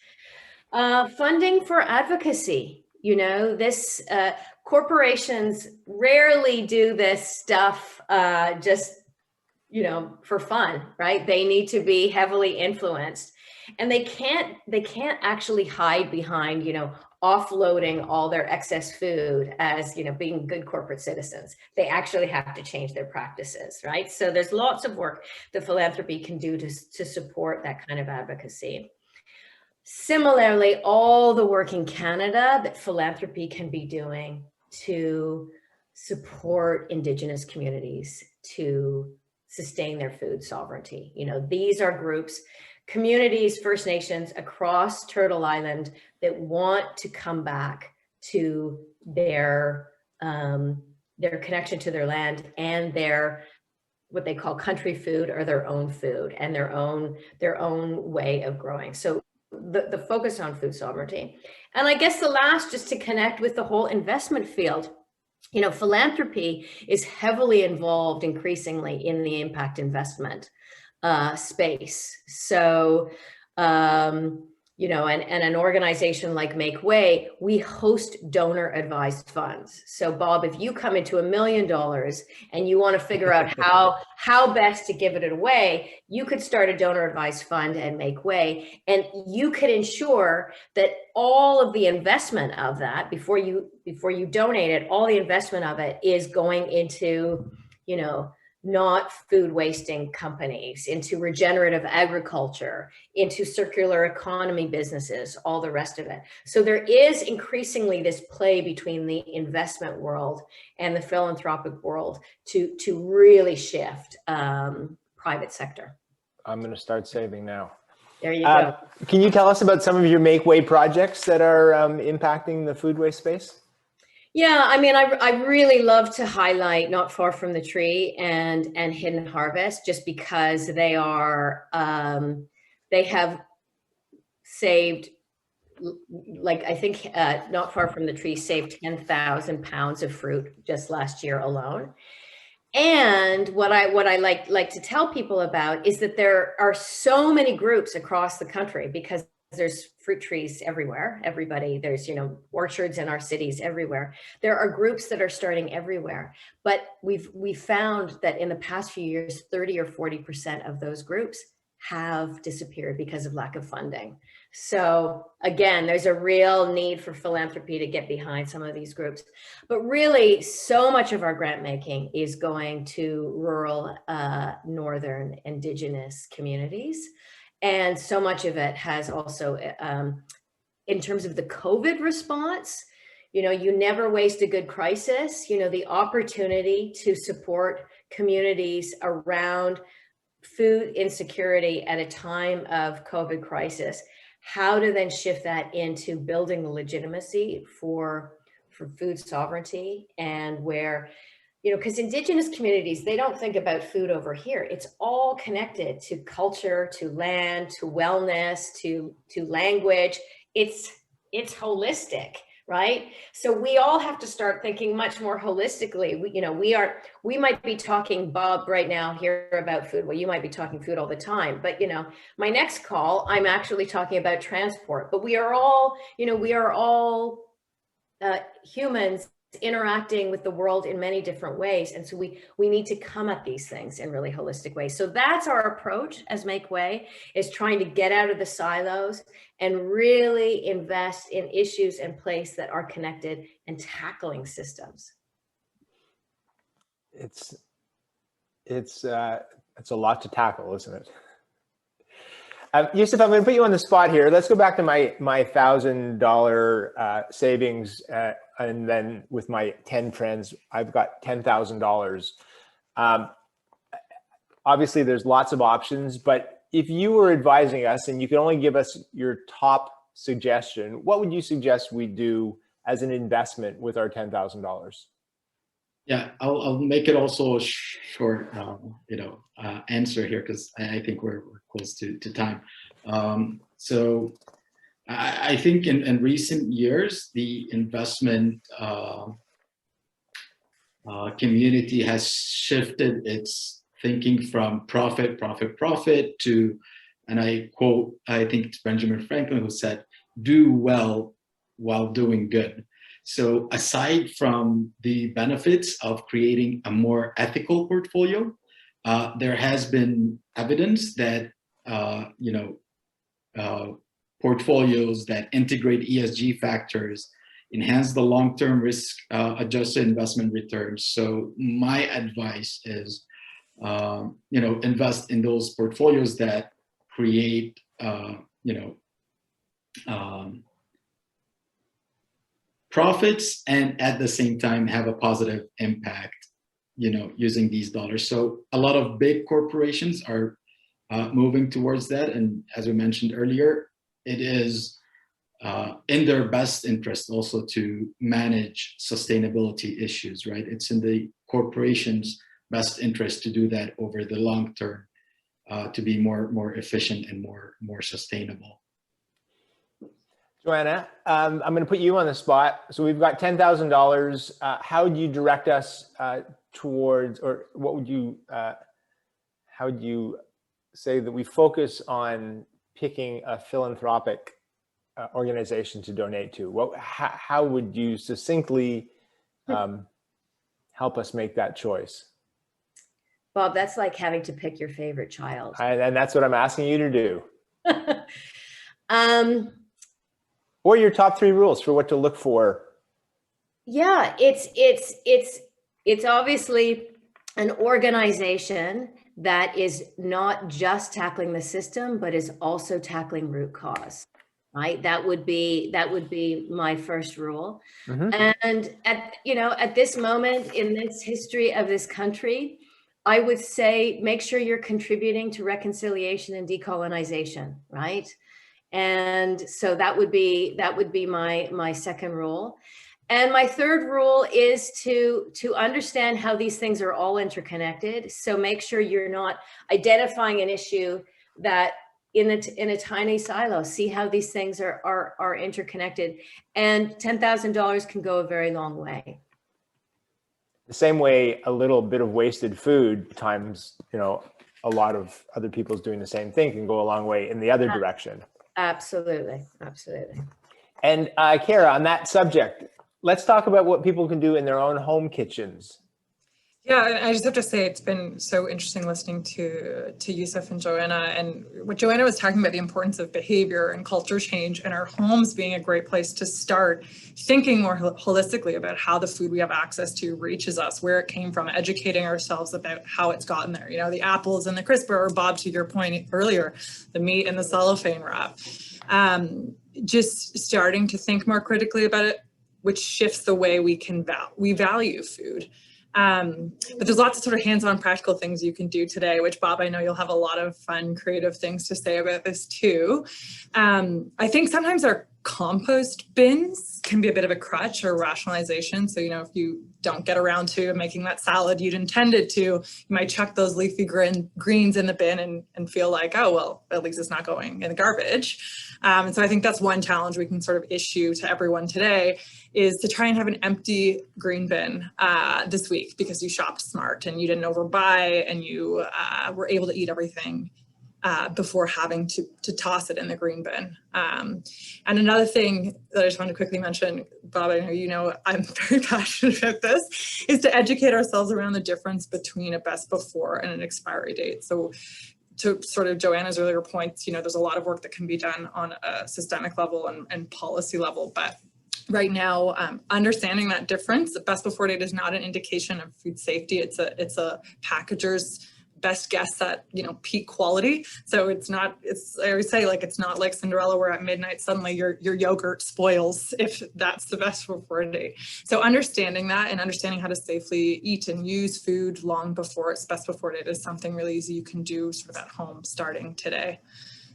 S4: Funding for advocacy, this corporations rarely do this stuff just, for fun, right? They need to be heavily influenced, and they can't actually hide behind, offloading all their excess food as, being good corporate citizens. They actually have to change their practices, right? So there's lots of work that philanthropy can do to support that kind of advocacy. Similarly, all the work in Canada that philanthropy can be doing to support Indigenous communities to sustain their food sovereignty. These are groups, communities, First Nations across Turtle Island that want to come back to their connection to their land and their what they call country food, or their own food and their own way of growing. So the focus on food sovereignty. And I guess the last, just to connect with the whole investment field, philanthropy is heavily involved increasingly in the impact investment space. So, and an organization like Make Way, we host donor advised funds. So Bob, if you come into $1 million and you want to figure out how best to give it away, you could start a donor advised fund and Make Way, and you could ensure that all of the investment of that, before you donate it, all the investment of it is going into, not food wasting companies, into regenerative agriculture, into circular economy businesses, all the rest of it. So there is increasingly this play between the investment world and the philanthropic world to really shift private sector.
S2: I'm going to start saving now.
S4: There you go.
S2: Can you tell us about some of your make way projects that are impacting the food waste space?
S4: Yeah, I mean, I really love to highlight Not Far From the Tree and Hidden Harvest, just because they are they have saved, like, I think Not Far From the Tree saved 10,000 pounds of fruit just last year alone. And what I like to tell people about is that there are so many groups across the country, because there's fruit trees everywhere. There's, orchards in our cities everywhere. There are groups that are starting everywhere. But we've found that in the past few years, 30 or 40% of those groups have disappeared because of lack of funding. So again, there's a real need for philanthropy to get behind some of these groups. But really, so much of our grant making is going to rural, northern indigenous communities. And so much of it has also, in terms of the COVID response, you never waste a good crisis. The opportunity to support communities around food insecurity at a time of COVID crisis, how to then shift that into building the legitimacy for food sovereignty, and where, because indigenous communities, they don't think about food over here. It's all connected to culture, to land, to wellness, to language. It's holistic, right? So we all have to start thinking much more holistically. We might be talking, Bob, right now here about food. Well, you might be talking food all the time, but my next call, I'm actually talking about transport. But we are all humans interacting with the world in many different ways. And so we need to come at these things in really holistic ways. So that's our approach as Make Way, is trying to get out of the silos and really invest in issues and place that are connected and tackling systems.
S2: It's a lot to tackle, isn't it? Yusuf, I'm going to put you on the spot here. Let's go back to my $1,000 savings, and then with my 10 friends, I've got $10,000. Obviously, there's lots of options, but if you were advising us and you could only give us your top suggestion, what would you suggest we do as an investment with our $10,000? Yeah,
S3: I'll make it also a short, answer here, because I think we're close to time. So I think in recent years, the investment community has shifted its thinking from profit to, and I quote, I think it's Benjamin Franklin who said, "Do well while doing good." So aside from the benefits of creating a more ethical portfolio, there has been evidence that portfolios that integrate ESG factors enhance the long-term risk-adjusted investment returns. So my advice is, invest in those portfolios that create, profits, and at the same time have a positive impact, using these dollars. So a lot of big corporations are moving towards that. And as we mentioned earlier, it is in their best interest also to manage sustainability issues, right? It's in the corporation's best interest to do that over the long term, to be more efficient and more sustainable.
S2: Joanna, I'm going to put you on the spot. So we've got $10,000. How would you direct us towards, or what would you, how would you say that we focus on picking a philanthropic organization to donate to? How would you succinctly help us make that choice?
S4: Bob, that's like having to pick your favorite child.
S2: And that's what I'm asking you to do. Or your top 3 rules for what to look for.
S4: Yeah, it's obviously an organization that is not just tackling the system, but is also tackling root cause, right? That would be my first rule.
S2: Mm-hmm.
S4: And at this moment in this history of this country, I would say make sure you're contributing to reconciliation and decolonization, right? And so that would be my second rule. And my third rule is to understand how these things are all interconnected. So make sure you're not identifying an issue that in a tiny silo. See how these things are interconnected, and $10,000 can go a very long way.
S2: The same way a little bit of wasted food times, a lot of other people's doing the same thing can go a long way in the other direction.
S4: Absolutely, absolutely.
S2: And Kara, on that subject, let's talk about what people can do in their own home kitchens.
S1: Yeah, and I just have to say it's been so interesting listening to Yusuf and Joanna, and what Joanna was talking about, the importance of behavior and culture change and our homes being a great place to start thinking more holistically about how the food we have access to reaches us, where it came from, educating ourselves about how it's gotten there. The apples and the crisper, or Bob, to your point earlier, the meat and the cellophane wrap. Just starting to think more critically about it, which shifts the way we value food. But there's lots of sort of hands-on practical things you can do today, which, Bob, I know you'll have a lot of fun, creative things to say about this too. I think sometimes our compost bins can be a bit of a crutch or rationalization. So, if you don't get around to making that salad you'd intended to, you might chuck those leafy greens in the bin and feel like, oh, well, at least it's not going in the garbage. And so I think that's one challenge we can sort of issue to everyone today, is to try and have an empty green bin this week, because you shopped smart and you didn't overbuy, and you were able to eat everything before having to toss it in the green bin. And another thing that I just want to quickly mention, Bob, I know I'm very passionate about this, is to educate ourselves around the difference between a best before and an expiry date. So to sort of Joanna's earlier points, there's a lot of work that can be done on a systemic level and policy level, but right now, understanding that difference, the best before date is not an indication of food safety. It's a packager's best guess at peak quality. So I always say, it's not like Cinderella where at midnight suddenly your yogurt spoils, if that's the best before date. So understanding that and understanding how to safely eat and use food long before its best before date is something really easy you can do sort of at home starting today.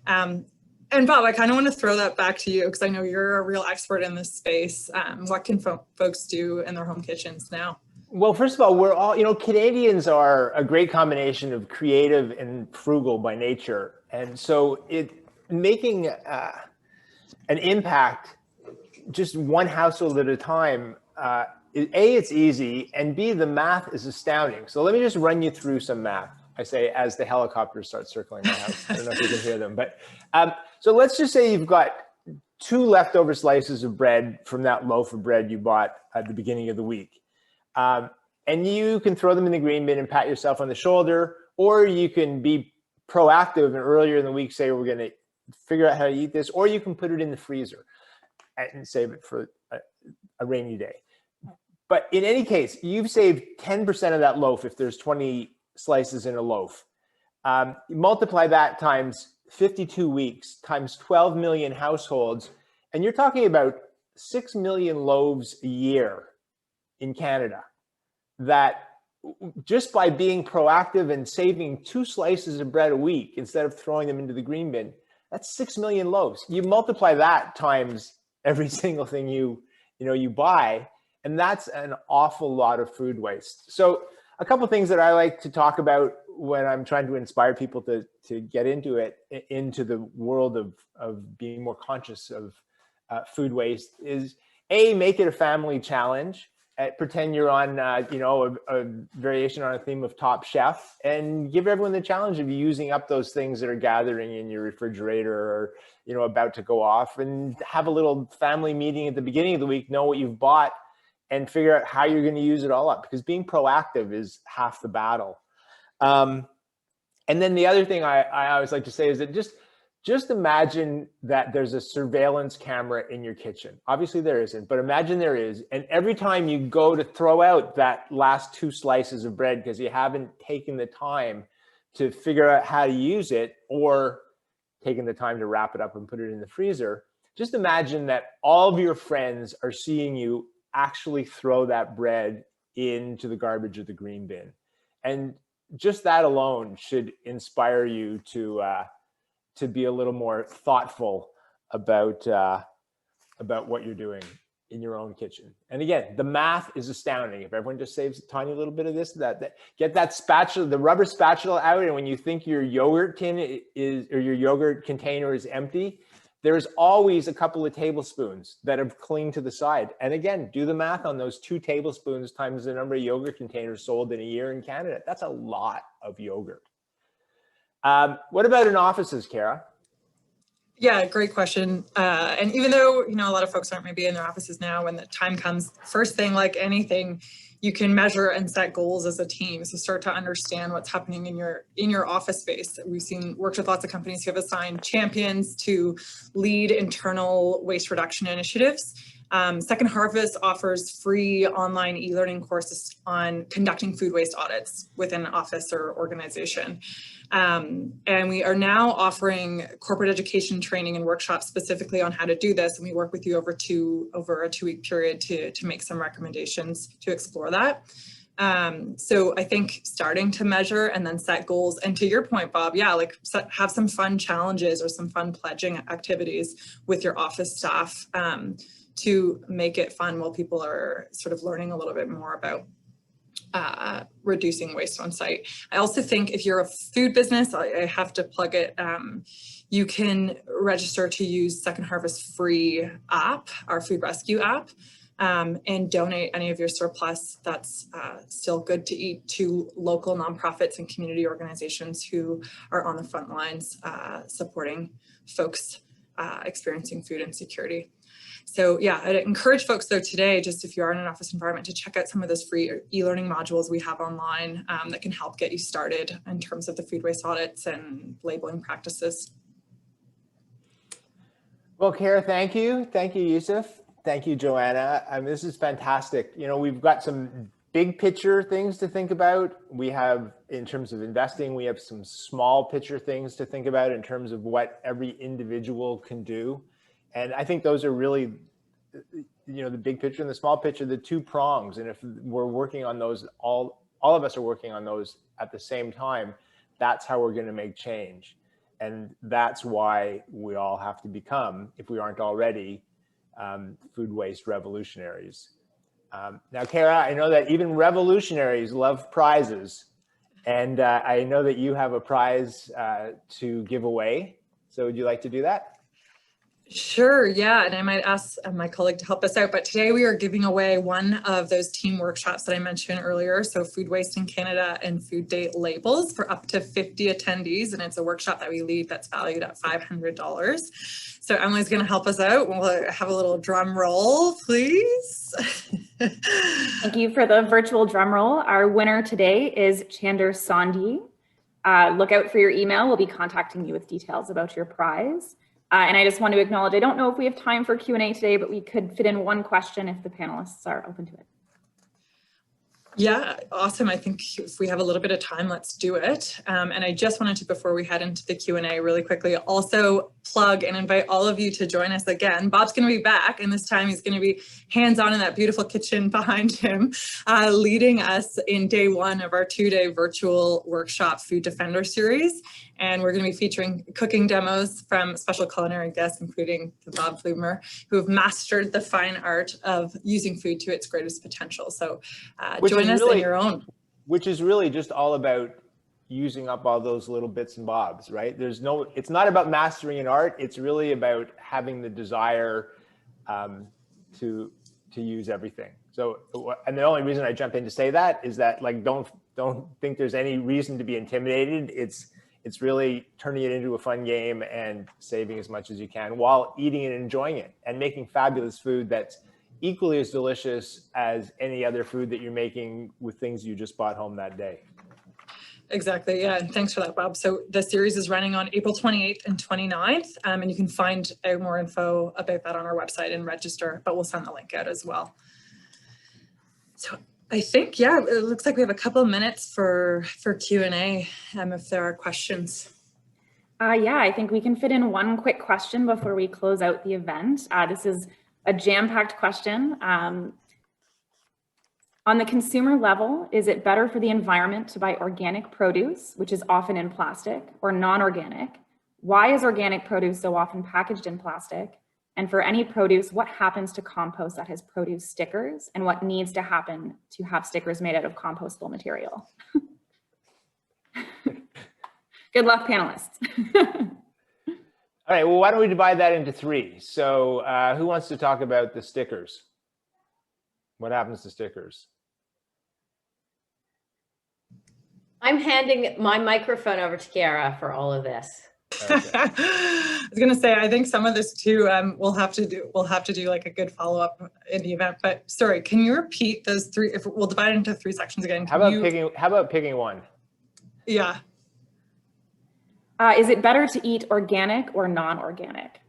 S1: And Bob, I kind of want to throw that back to you, because I know you're a real expert in this space. What can folks do in their home kitchens now?
S2: Well, first of all, we're all, Canadians are a great combination of creative and frugal by nature. And so making an impact, just one household at a time, A, it's easy, and B, the math is astounding. So let me just run you through some math. I say as the helicopters start circling my house. I don't know if you can hear them, but so let's just say you've got 2 leftover slices of bread from that loaf of bread you bought at the beginning of the week. And you can throw them in the green bin and pat yourself on the shoulder, or you can be proactive and earlier in the week say, we're going to figure out how to eat this, or you can put it in the freezer and save it for a rainy day. But in any case, you've saved 10% of that loaf if there's 20 slices in a loaf. Multiply that times 52 weeks times 12 million households, and you're talking about 6 million loaves a year in Canada, that just by being proactive and saving 2 slices of bread a week instead of throwing them into the green bin, that's 6 million loaves. You multiply that times every single thing you buy, and that's an awful lot of food waste. So a couple of things that I like to talk about when I'm trying to inspire people to get into the world of being more conscious of food waste is, A, make it a family challenge. Pretend you're on, a variation on a theme of Top Chef, and give everyone the challenge of using up those things that are gathering in your refrigerator or, about to go off, and have a little family meeting at the beginning of the week, know what you've bought, and figure out how you're going to use it all up, because being proactive is half the battle. And then the other thing I always like to say is that just just imagine that there's a surveillance camera in your kitchen. Obviously there isn't, but imagine there is. And every time you go to throw out that last 2 slices of bread because you haven't taken the time to figure out how to use it, or taking the time to wrap it up and put it in the freezer, just imagine that all of your friends are seeing you actually throw that bread into the garbage or the green bin. And just that alone should inspire you to be a little more thoughtful about what you're doing in your own kitchen. And again, the math is astounding. If everyone just saves a tiny little bit of this, get that spatula, the rubber spatula out, and when you think your yogurt tin is, or your yogurt container is empty, there's always a couple of tablespoons that have clinged to the side. And again, do the math on those 2 tablespoons times the number of yogurt containers sold in a year in Canada. That's a lot of yogurt. What about in offices, Kara?
S1: Yeah, great question. And even though, a lot of folks aren't maybe in their offices now, when the time comes, first thing, like anything, you can measure and set goals as a team. So start to understand what's happening in your office space. We've worked with lots of companies who have assigned champions to lead internal waste reduction initiatives. Second Harvest offers free online e-learning courses on conducting food waste audits within an office or organization. And we are now offering corporate education training and workshops specifically on how to do this. And we work with you over a 2-week period to make some recommendations to explore that. So I think starting to measure and then set goals. And to your point, Bob, yeah, have some fun challenges or some fun pledging activities with your office staff to make it fun while people are sort of learning a little bit more about reducing waste on site. I also think if you're a food business, I have to plug it, you can register to use Second Harvest free app, our food rescue app, and donate any of your surplus that's still good to eat to local nonprofits and community organizations who are on the front lines supporting folks experiencing food insecurity. So yeah, I'd encourage folks though today, just if you are in an office environment, to check out some of those free e-learning modules we have online that can help get you started in terms of the food waste audits and labeling practices.
S2: Well, Kara, thank you. Thank you, Yusuf. Thank you, Joanna. This is fantastic. We've got some big picture things to think about. We have, in terms of investing, we have some small picture things to think about in terms of what every individual can do. And I think those are really, the big picture and the small picture, the 2 prongs. And if we're working on those, all of us are working on those at the same time, that's how we're going to make change. And that's why we all have to become, if we aren't already, food waste revolutionaries. Now, Kara, I know that even revolutionaries love prizes. And I know that you have a prize to give away. So would you like to do that?
S1: Sure, yeah, and I might ask my colleague to help us out, but today we are giving away one of those team workshops that I mentioned earlier, so Food Waste in Canada and Food Date Labels for up to 50 attendees, and it's a workshop that we lead that's valued at $500. So Emily's going to help us out. We'll have a little drum roll, please.
S5: Thank you for the virtual drum roll. Our winner today is Chander Sandhi. Look out for your email. We'll be contacting you with details about your prize. And I just want to acknowledge, I don't know if we have time for Q&A today, but we could fit in one question if the panelists are open to it.
S1: Yeah, awesome. I think if we have a little bit of time, let's do it. And I just wanted to, before we head into the Q&A really quickly, also plug and invite all of you to join us again. Bob's going to be back, and this time he's going to be hands-on in that beautiful kitchen behind him, leading us in day 1 of our 2-day virtual workshop Food Defender series. And we're going to be featuring cooking demos from special culinary guests, including Bob Flumer, who have mastered the fine art of using food to its greatest potential. So join us in your own.
S2: Which is really just all about using up all those little bits and bobs, right? It's not about mastering an art. It's really about having the desire to use everything. So, and the only reason I jump in to say that is that, like, don't think there's any reason to be intimidated. It's really turning it into a fun game and saving as much as you can while eating and enjoying it and making fabulous food that's equally as delicious as any other food that you're making with things you just bought home that day.
S1: Exactly. Yeah. And thanks for that, Bob. So the series is running on April 28th and 29th. And you can find out more info about that on our website and register, but we'll send the link out as well. So I think, yeah, it looks like we have a couple of minutes for Q&A if there are questions.
S5: Yeah, I think we can fit in one quick question before we close out the event. This is a jam-packed question. On the consumer level, is it better for the environment to buy organic produce, which is often in plastic, or non-organic? Why is organic produce so often packaged in plastic? And for any produce, what happens to compost that has produce stickers, and what needs to happen to have stickers made out of compostable material? Good luck, panelists.
S2: All right, well, why don't we divide that into three? So who wants to talk about the stickers? What happens to stickers?
S4: I'm handing my microphone over to Kiara for all of this.
S2: Okay.
S1: I was gonna say, I think some of this too, we'll have to do like a good follow-up in the event, but sorry, can you repeat those three? If we'll divide it into three sections again.
S2: How about picking one?
S1: Yeah.
S5: Is it better to eat organic or non-organic?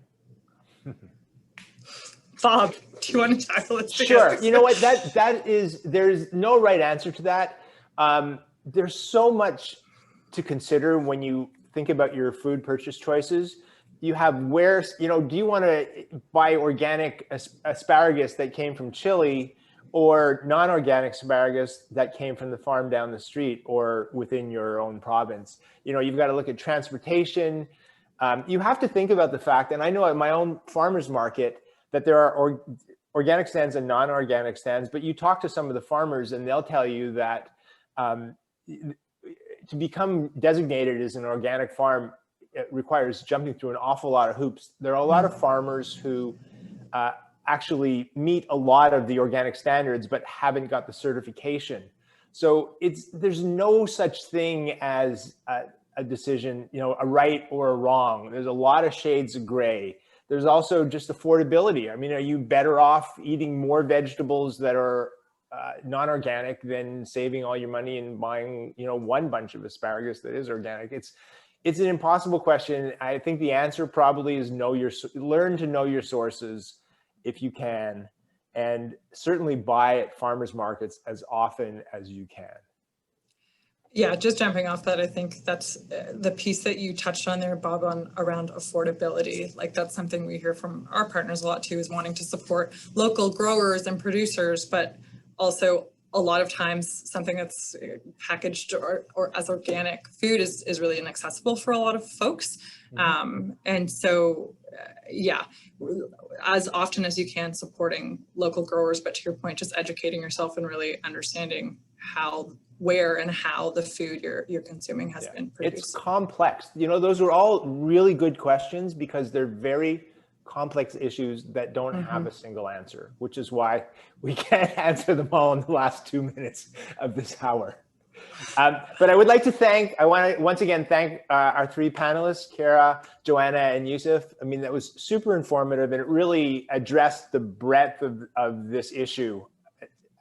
S1: Bob, do you want to tackle it?
S2: Sure. You know what? There's no right answer to that. There's so much to consider when you think about your food purchase choices. You have do you want to buy organic asparagus that came from Chile, or non-organic asparagus that came from the farm down the street or within your own province? You've got to look at transportation. You have to think about the fact, and I know at my own farmer's market that there are organic stands and non-organic stands, but you talk to some of the farmers and they'll tell you that to become designated as an organic farm, it requires jumping through an awful lot of hoops. There are a lot of farmers who actually meet a lot of the organic standards, but haven't got the certification. So there's no such thing as a decision, a right or a wrong. There's a lot of shades of gray. There's also just affordability. I mean, are you better off eating more vegetables that are non-organic than saving all your money and buying, one bunch of asparagus that is organic? It's an impossible question. I think the answer probably is learn to know your sources if you can, and certainly buy at farmers markets as often as you can.
S1: Yeah, just jumping off that, I think that's the piece that you touched on there, Bob, around affordability. Like, that's something we hear from our partners a lot too, is wanting to support local growers and producers, but also a lot of times something that's packaged or as organic food is really inaccessible for a lot of folks. And so, yeah, as often as you can, supporting local growers, but to your point, just educating yourself and really understanding where and how the food you're consuming has been produced.
S2: It's complex. Those are all really good questions because they're very complex issues that don't have a single answer, which is why we can't answer them all in the last 2 minutes of this hour. But I would like to I want to once again thank our three panelists, Kara, Joanna, and Yusuf. I mean, that was super informative, and it really addressed the breadth of this issue.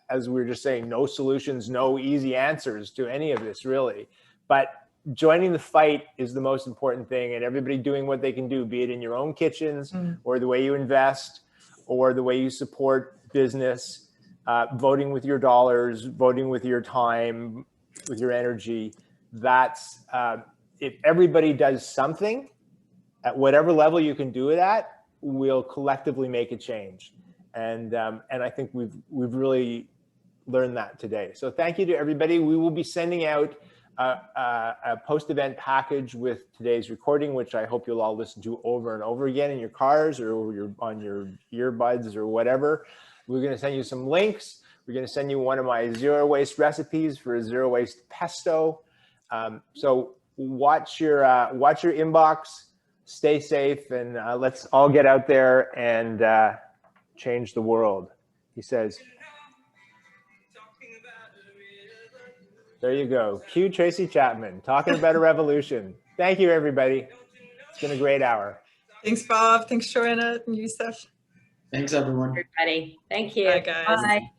S2: As we were just saying, no solutions, no easy answers to any of this, really. But joining the fight is the most important thing, and everybody doing what they can do, be it in your own kitchens or the way you invest or the way you support business, voting with your dollars, voting with your time, with your energy. That's if everybody does something at whatever level you can do it at, we'll collectively make a change. And I think we've really learned that today. So thank you to everybody. We will be sending out a post-event package with today's recording, which I hope you'll all listen to over and over again in your cars or on your earbuds or whatever. We're going to send you some links. We're going to send you one of my zero waste recipes for a zero waste pesto. So watch your inbox, stay safe, and let's all get out there and change the world, he says. There you go. Cue Tracy Chapman talking about a revolution. Thank you, everybody. It's been a great hour.
S1: Thanks, Bob. Thanks, Joanna and Yusuf.
S3: Thanks, everyone.
S4: Everybody. Thank you.
S1: Bye, guys.
S4: Bye.